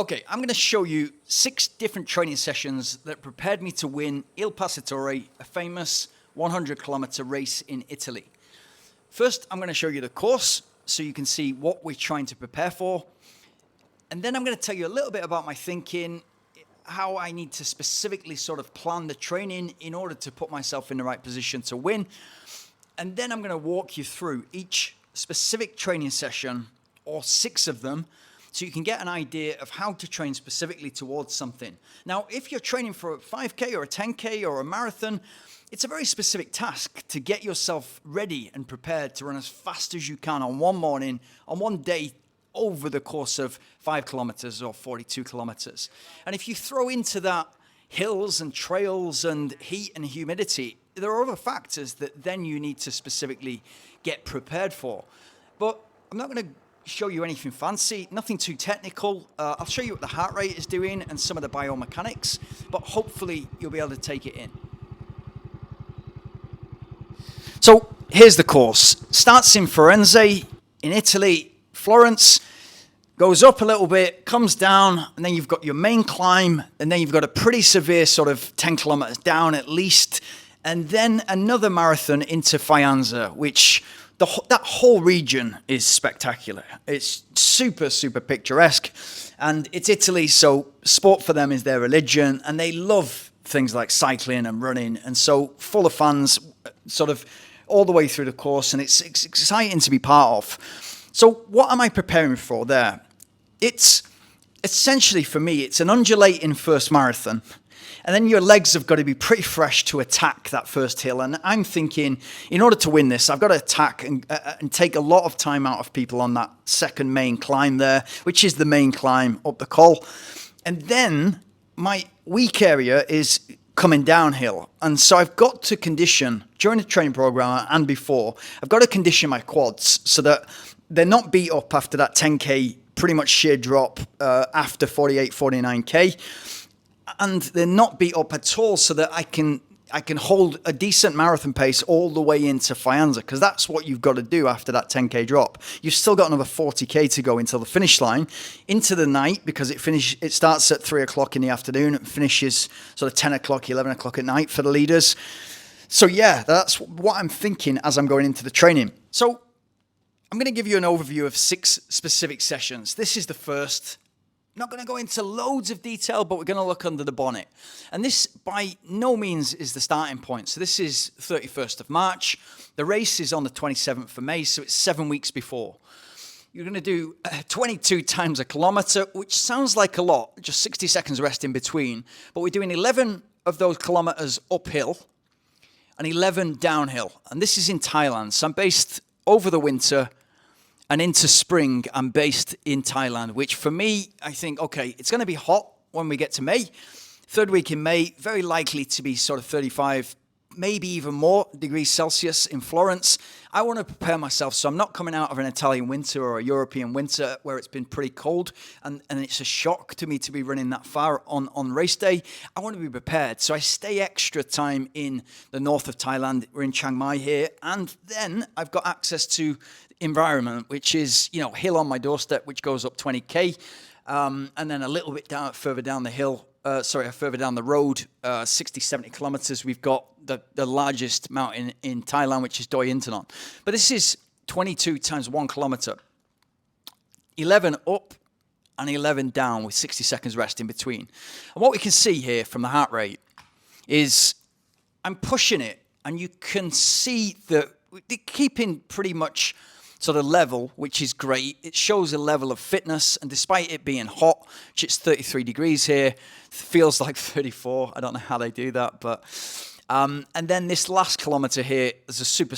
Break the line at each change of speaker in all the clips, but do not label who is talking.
Okay, I'm going to show you 6 different training sessions that prepared me to win Il Passatore, a famous 100-kilometer race in Italy. First, I'm going to show you the course so you can see what we're trying to prepare for. And then I'm going to tell you a little bit about my thinking, how I need to specifically sort of plan the training in order to put myself in the right position to win. And then I'm going to walk you through each specific training session, or 6 of them, so you can get an idea of how to train specifically towards something. Now, if you're training for a 5K or a 10K or a marathon, it's a very specific task to get yourself ready and prepared to run as fast as you can on one morning, on one day, over the course of 5 kilometers or 42 kilometers. And if you throw into that hills and trails and heat and humidity, there are other factors that then you need to specifically get prepared for. But I'm not going to show you anything fancy, nothing too technical. I'll show you what the heart rate is doing and some of the biomechanics, but hopefully you'll be able to take it in. So here's the course. Starts in Firenze, in Italy, Florence, goes up a little bit, comes down, and then you've got your main climb, and then you've got a pretty severe sort of 10 kilometers down at least, and then another marathon into Faenza, which that whole region is spectacular. It's super, super picturesque, and it's Italy, so sport for them is their religion, and they love things like cycling and running, and so full of fans sort of all the way through the course, and it's exciting to be part of. So what am I preparing for there? It's essentially, for me, it's an undulating first marathon, and then your legs have got to be pretty fresh to attack that first hill. And I'm thinking, in order to win this, I've got to attack and take a lot of time out of people on that second main climb there, which is the main climb up the col. And then my weak area is coming downhill. And so I've got to condition, during the training program and before, I've got to condition my quads so that they're not beat up after that 10K pretty much sheer drop after 48, 49K. And they're not beat up at all, so that I can hold a decent marathon pace all the way into Faenza, because that's what you've got to do after that 10K drop. You've still got another 40K to go until the finish line, into the night, because it starts at 3 o'clock in the afternoon and finishes sort of 10 o'clock, 11 o'clock at night for the leaders. So yeah, that's what I'm thinking as I'm going into the training. So I'm going to give you an overview of 6 specific sessions. This is the first. Not going to go into loads of detail, but we're going to look under the bonnet. And this, by no means, is the starting point. So this is 31st of March. The race is on the 27th of May, so it's 7 weeks before. You're going to do 22 times a kilometer, which sounds like a lot, just 60 seconds rest in between. But we're doing 11 of those kilometers uphill and 11 downhill. And this is in Thailand. So I'm based over the winter. And into spring, I'm based in Thailand, which for me, I think, okay, it's going to be hot when we get to May. 3rd week in May, very likely to be sort of 35, maybe even more degrees Celsius in Florence. I want to prepare myself, so I'm not coming out of an Italian winter or a European winter where it's been pretty cold, and it's a shock to me to be running that far on race day. I want to be prepared, so I stay extra time in the north of Thailand. We're in Chiang Mai here, and then I've got access to environment, which is, hill on my doorstep, which goes up 20K, and then a little bit further down the hill, further down the road, 60, 70 kilometers, we've got the largest mountain in Thailand, which is Doi Inthanon. But this is 22 times 1 kilometer, 11 up and 11 down with 60 seconds rest in between. And what we can see here from the heart rate is I'm pushing it, and you can see that they're keeping pretty much sort of level, which is great. It shows a level of fitness, and despite it being hot, which it's 33 degrees here, feels like 34. I don't know how they do that, but and then this last kilometer here is a super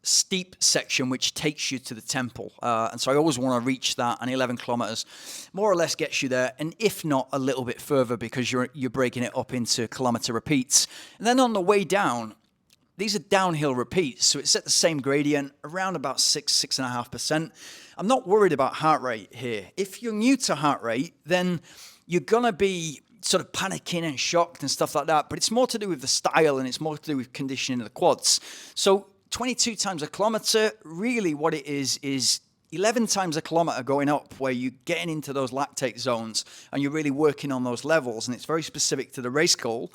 steep section which takes you to the temple, and so I always want to reach that, and 11 kilometers more or less gets you there, and if not a little bit further, because you're breaking it up into kilometer repeats. And then on the way down, these are downhill repeats, so it's at the same gradient, around about 6.5%. I'm not worried about heart rate here. If you're new to heart rate, then you're going to be sort of panicking and shocked and stuff like that, but it's more to do with the style, and it's more to do with conditioning of the quads. So 22 times a kilometer, really what it is 11 times a kilometer going up, where you're getting into those lactate zones and you're really working on those levels, and it's very specific to the race goal.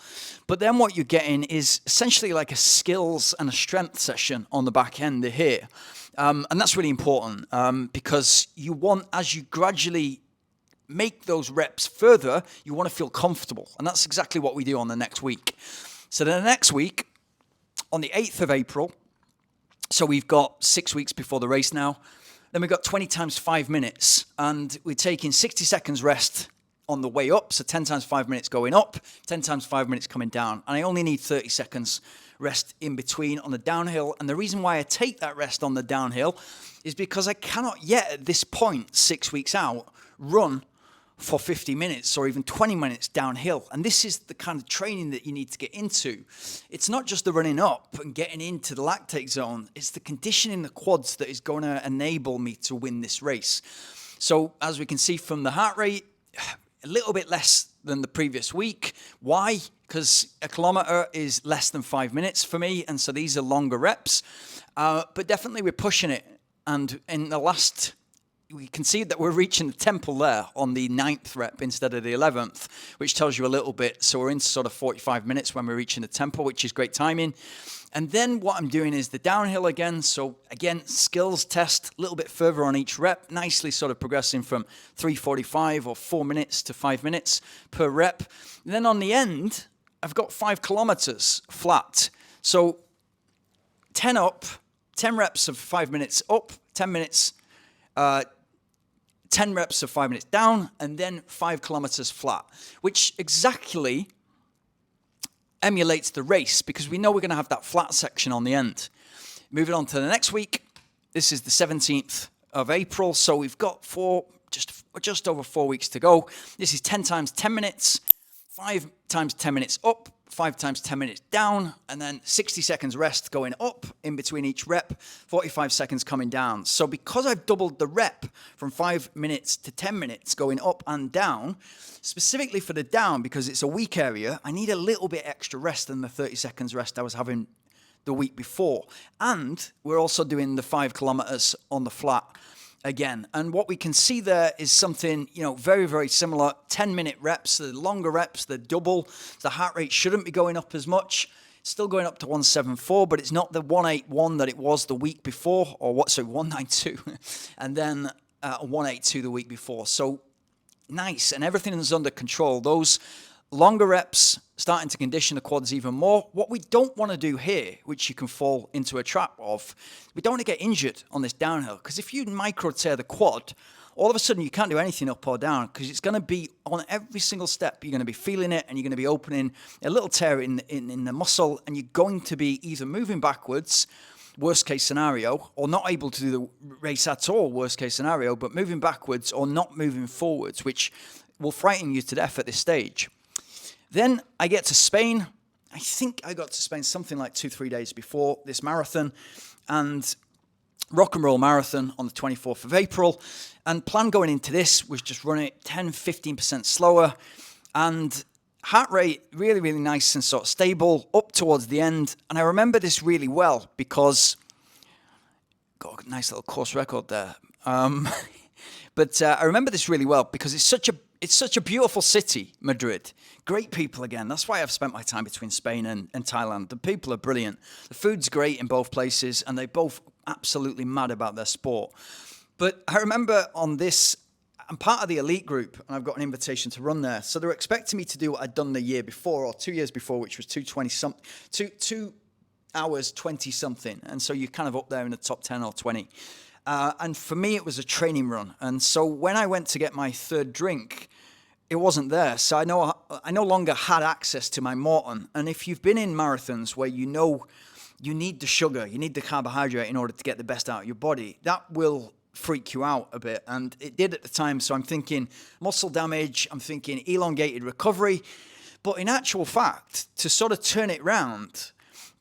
But then what you're getting is essentially like a skills and a strength session on the back end here. And that's really important because you want, as you gradually make those reps further, you want to feel comfortable. And that's exactly what we do on the next week. So the next week, on the 8th of April, so we've got 6 weeks before the race now, then we've got 20 times 5 minutes, and we're taking 60 seconds rest on the way up, so 10 times 5 minutes going up, 10 times 5 minutes coming down, and I only need 30 seconds rest in between on the downhill. And the reason why I take that rest on the downhill is because I cannot yet, at this point, 6 weeks out, run for 50 minutes or even 20 minutes downhill. And this is the kind of training that you need to get into. It's not just the running up and getting into the lactate zone, it's the conditioning the quads that is going to enable me to win this race. So as we can see from the heart rate, a little bit less than the previous week. Why? Because a kilometer is less than 5 minutes for me, and so these are longer reps. But definitely we're pushing it. And in the last, we can see that we're reaching the temple there on the 9th rep instead of the 11th, which tells you a little bit. So we're into sort of 45 minutes when we're reaching the temple, which is great timing. And then what I'm doing is the downhill again. So again, skills test, a little bit further on each rep, nicely sort of progressing from 3:45 or 4 minutes to 5 minutes per rep. And then on the end, I've got 5 kilometers flat. So 10 up, 10 reps of 5 minutes up, 10 minutes, 10 reps of 5 minutes down, and then 5 kilometers flat, which exactly emulates the race because we know we're going to have that flat section on the end. Moving on to the next week, this is the 17th of April, so we've got just over 4 weeks to go. This is 10 times 10 minutes, 5 times 10 minutes up, 5 times 10 minutes down, and then 60 seconds rest going up in between each rep, 45 seconds coming down. So because I've doubled the rep from 5 minutes to 10 minutes going up and down, specifically for the down, because it's a weak area, I need a little bit extra rest than the 30 seconds rest I was having the week before. And we're also doing the 5 kilometers on the flat again. And what we can see there is something, very, very similar. 10-minute reps, the longer reps, the double. The heart rate shouldn't be going up as much. It's still going up to 174, but it's not the 181 that it was the week before, 192, and then 182 the week before. So nice, and everything is under control. Those longer reps starting to condition the quads even more. What we don't want to do here, which you can fall into a trap of, we don't want to get injured on this downhill, because if you micro tear the quad, all of a sudden you can't do anything up or down, because it's going to be on every single step. You're going to be feeling it, and you're going to be opening a little tear in the muscle, and you're going to be either moving backwards, worst case scenario, or not able to do the race at all, worst case scenario, but moving backwards or not moving forwards, which will frighten you to death at this stage. Then I get to Spain. I think I got to Spain something like 2-3 days before this marathon, and Rock and Roll Marathon on the 24th of April. And plan going into this was just run it 10-15% slower, and heart rate really, really nice and sort of stable up towards the end. And I remember this really well because got a nice little course record there. But I remember this really well because it's such a beautiful city, Madrid. Great people again. That's why I've spent my time between Spain and Thailand. The people are brilliant. The food's great in both places, and they're both absolutely mad about their sport. But I remember on this, I'm part of the elite group, and I've got an invitation to run there. So they're expecting me to do what I'd done the year before, or 2 years before, which was 2 hours 20 something. And so you're kind of up there in the top 10 or 20. And for me, it was a training run. And so when I went to get my third drink, it wasn't there. So I no longer had access to my Morton. And if you've been in marathons where you know you need the sugar, you need the carbohydrate in order to get the best out of your body, that will freak you out a bit. And it did at the time. So I'm thinking muscle damage, I'm thinking elongated recovery. But in actual fact, to sort of turn it round,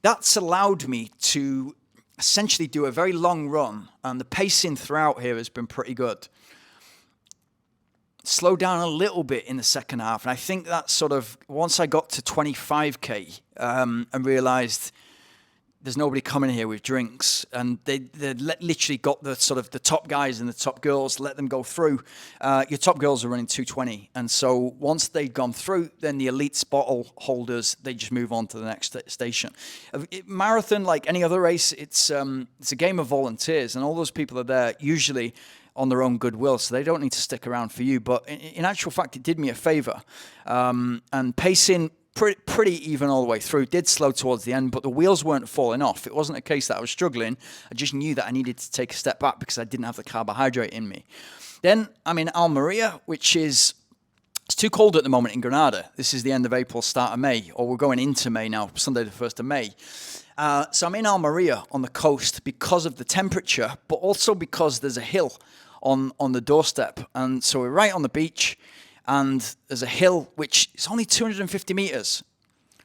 that's allowed me to essentially do a very long run, and the pacing throughout here has been pretty good. Slow down a little bit in the second half, and I think that sort of, once I got to 25k and realised there's nobody coming here with drinks, and they literally got the sort of the top guys and the top girls, let them go through. Your top girls are running 2:20, and so once they've gone through, then the elites bottle holders, they just move on to the next station. Marathon, like any other race, it's a game of volunteers, and all those people are there usually on their own goodwill, so they don't need to stick around for you. But in actual fact, it did me a favor, and pacing pretty even all the way through. Did slow towards the end, but the wheels weren't falling off. It wasn't a case that I was struggling. I just knew that I needed to take a step back because I didn't have the carbohydrate in me. Then I'm in Almeria, which is, it's too cold at the moment in Granada. This is the end of April, start of May, or we're going into May now, Sunday the 1st of May. So I'm in Almeria on the coast because of the temperature, but also because there's a hill on the doorstep. And so we're right on the beach, and there's a hill which is only 250 meters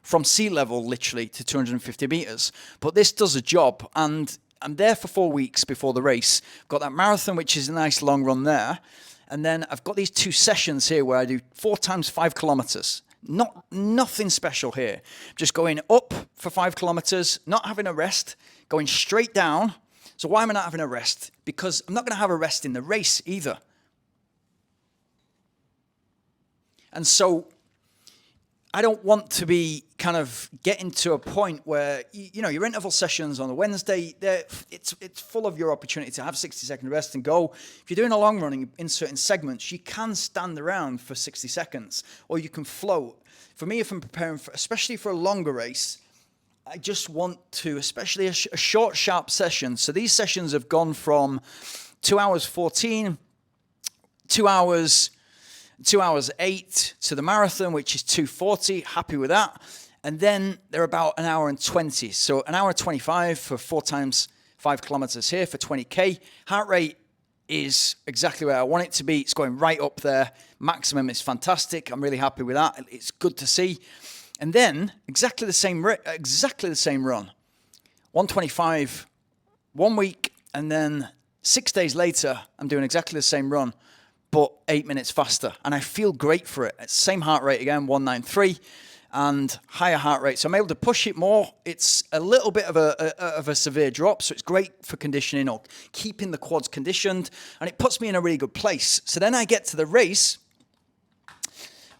from sea level, literally, to 250 meters. But this does a job, and I'm there for 4 weeks before the race. I've got that marathon, which is a nice long run there. And then I've got these 2 sessions here where I do 4 times 5 kilometers. Nothing special here. Just going up for 5 kilometers, not having a rest, going straight down. So why am I not having a rest? Because I'm not going to have a rest in the race either. And so I don't want to be kind of getting to a point where, you know, your interval sessions on a Wednesday, it's full of your opportunity to have 60-second rest and go. If you're doing a long run in certain segments, you can stand around for 60 seconds or you can float. For me, if I'm preparing, especially for a longer race, I just want to, especially a short, sharp session. So these sessions have gone from 2 hours 14, 2 hours 8 to the marathon, which is 2:40. Happy with that. And then they're about an hour and 20. So an hour 25 for 4 times 5 kilometers here for 20K. Heart rate is exactly where I want it to be. It's going right up there. Maximum is fantastic. I'm really happy with that. It's good to see. And then exactly the same run. 125 1 week, and then 6 days later, I'm doing exactly the same run, but 8 minutes faster. And I feel great for it. It's same heart rate again, 193, and higher heart rate. So I'm able to push it more. It's a little bit of a severe drop, so it's great for conditioning or keeping the quads conditioned, and it puts me in a really good place. So then I get to the race,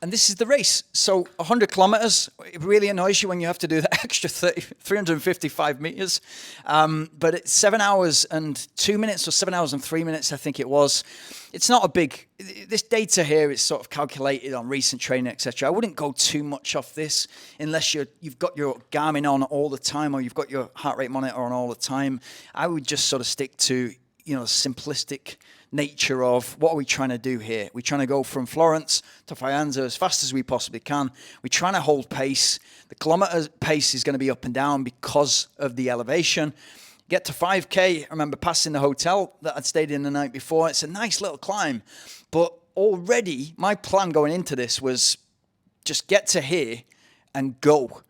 and this is the race. So 100 kilometers, it really annoys you when you have to do the extra 355 meters. But it's 7 hours and 2 minutes or 7 hours and 3 minutes, I think it was. It's not a big, this data here is sort of calculated on recent training, etc. I wouldn't go too much off this unless you've got your Garmin on all the time or you've got your heart rate monitor on all the time. I would just sort of stick to, you know, simplistic nature of what are we trying to do here. We're trying to go from Florence to Faenza as fast as we possibly can. We're trying to hold pace. The kilometer pace is going to be up and down because of the elevation. Get to 5K. I remember passing the hotel that I'd stayed in the night before. It's a nice little climb. But already my plan going into this was just get to here and go.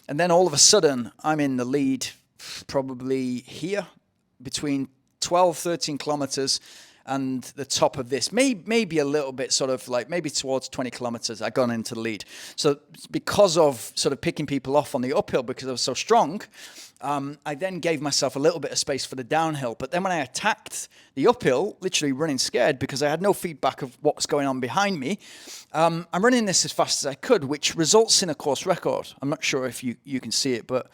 And then all of a sudden I'm in the lead probably here between 12, 13 kilometers and the top of this, maybe a little bit sort of like maybe towards 20 kilometers, I gone into the lead. So because of sort of picking people off on the uphill because I was so strong, I then gave myself a little bit of space for the downhill. But then when I attacked the uphill, literally running scared because I had no feedback of what was going on behind me, I'm running this as fast as I could, which results in a course record. I'm not sure if you can see it, but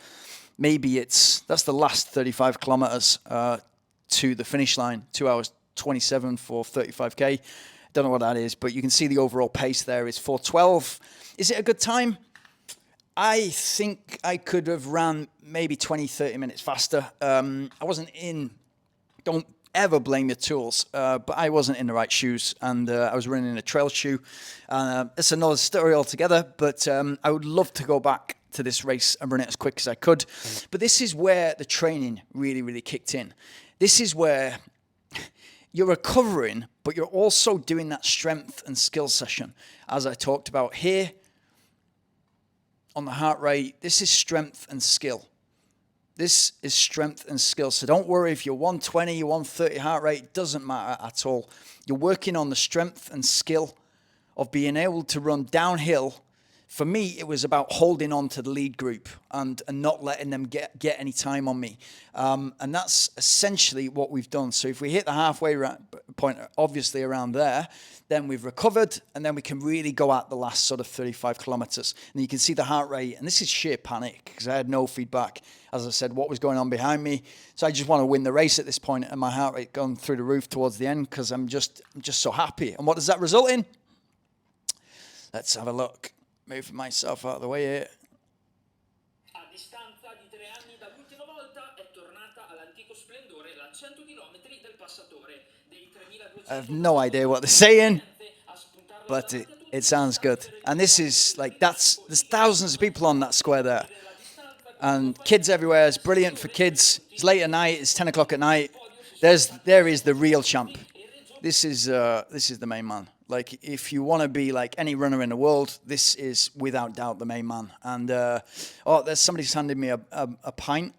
maybe that's the last 35 kilometers to the finish line, 2 hours 27 for 35K. Don't know what that is, but you can see the overall pace there is 4:12. Is it a good time? I think I could have ran maybe 20, 30 minutes faster. I wasn't in, don't ever blame your tools, but I wasn't in the right shoes, and I was running in a trail shoe. It's another story altogether, but I would love to go back to this race and run it as quick as I could. But this is where the training really, really kicked in. This is where you're recovering, but you're also doing that strength and skill session. As I talked about here, on the heart rate, this is strength and skill. This is strength and skill. So don't worry if you're 120, you're 130 heart rate, it doesn't matter at all. You're working on the strength and skill of being able to run downhill For me, it was about holding on to the lead group and not letting them get any time on me. And that's essentially what we've done. So if we hit the halfway point, obviously around there, then we've recovered, and then we can really go at the last sort of 35 kilometers. And you can see the heart rate, and this is sheer panic because I had no feedback. As I said, what was going on behind me. So I just want to win the race at this point, and my heart rate gone through the roof towards the end because I'm just so happy. And what does that result in? Let's have a look. Move myself out of the way here.
A distanza di 3 anni dall'ultima volta è tornata all'antico splendore la 100 km del Passatore dei 3200.
I have no idea what they're saying, but it sounds good. And this is like, there's thousands of people on that square there. And kids everywhere. It's brilliant for kids. It's late at night. It's 10 o'clock at night. There is the real champ. This is the main man. Like, if you want to be like any runner in the world, this is without doubt the main man. And there's somebody's handed me a pint,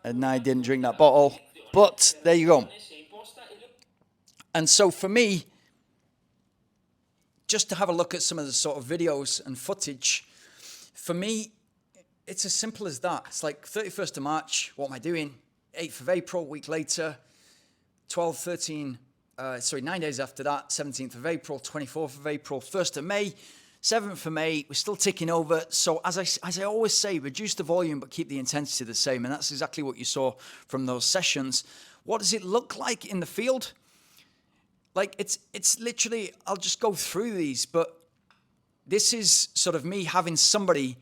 and I didn't drink that bottle. But there you go. And so for me, just to have a look at some of the sort of videos and footage, for me, it's as simple as that. It's like 31st of March, what am I doing? 8th of April, a week later, 9 days after that, 17th of April, 24th of April, 1st of May, 7th of May, we're still ticking over. So as I always say, reduce the volume but keep the intensity the same. And that's exactly what you saw from those sessions. What does it look like in the field? Like, it's literally, I'll just go through these, but this is sort of me having somebody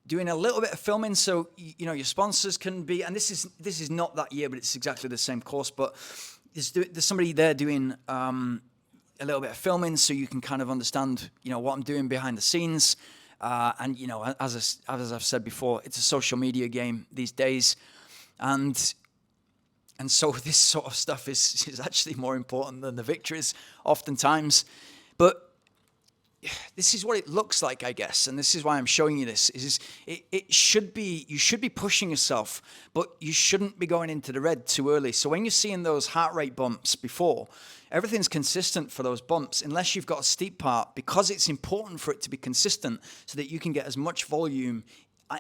doing a little bit of filming, so you know your sponsors can be, and this is not that year, but it's exactly the same course, but there's somebody there doing a little bit of filming, so you can kind of understand, you know, what I'm doing behind the scenes. And you know, as I've said before, it's a social media game these days, and so this sort of stuff is actually more important than the victories oftentimes. But this is what it looks like, I guess, and this is why I'm showing you this. It should be, you should be pushing yourself, but you shouldn't be going into the red too early. So when you're seeing those heart rate bumps before, everything's consistent for those bumps, unless you've got a steep part, because it's important for it to be consistent so that you can get as much volume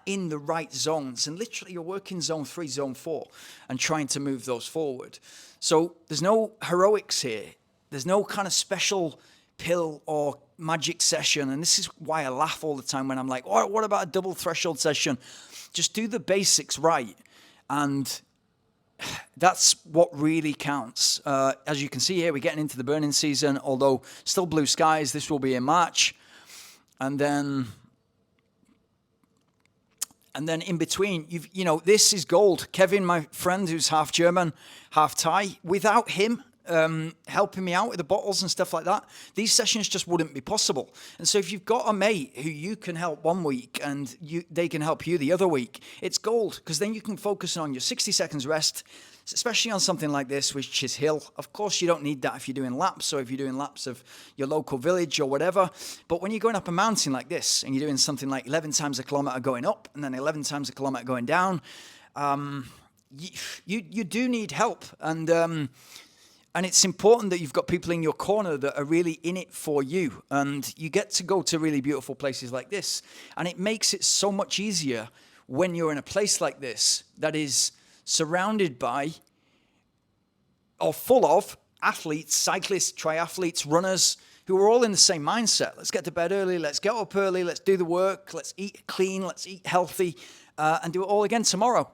in the right zones. And literally you're working zone 3, zone 4, and trying to move those forward. So there's no heroics here. There's no kind of special pill or magic session. And this is why I laugh all the time when I'm like, oh, what about a double threshold session? Just do the basics right. And that's what really counts. As you can see here, we're getting into the burning season, although still blue skies. This will be in March. And then in between, you know, this is gold. Kevin, my friend, who's half German, half Thai, without him helping me out with the bottles and stuff like that, these sessions just wouldn't be possible. And so if you've got a mate who you can help one week and they can help you the other week, it's gold, because then you can focus on your 60 seconds rest, especially on something like this, which is hill. Of course, you don't need that if you're doing laps, or if you're doing laps of your local village or whatever. But when you're going up a mountain like this and you're doing something like 11 times a kilometer going up and then 11 times a kilometer going down, you do need help. And it's important that you've got people in your corner that are really in it for you. And you get to go to really beautiful places like this. And it makes it so much easier when you're in a place like this that is surrounded by or full of athletes, cyclists, triathletes, runners, who are all in the same mindset. Let's get to bed early. Let's get up early. Let's do the work. Let's eat clean. Let's eat healthy, and do it all again tomorrow.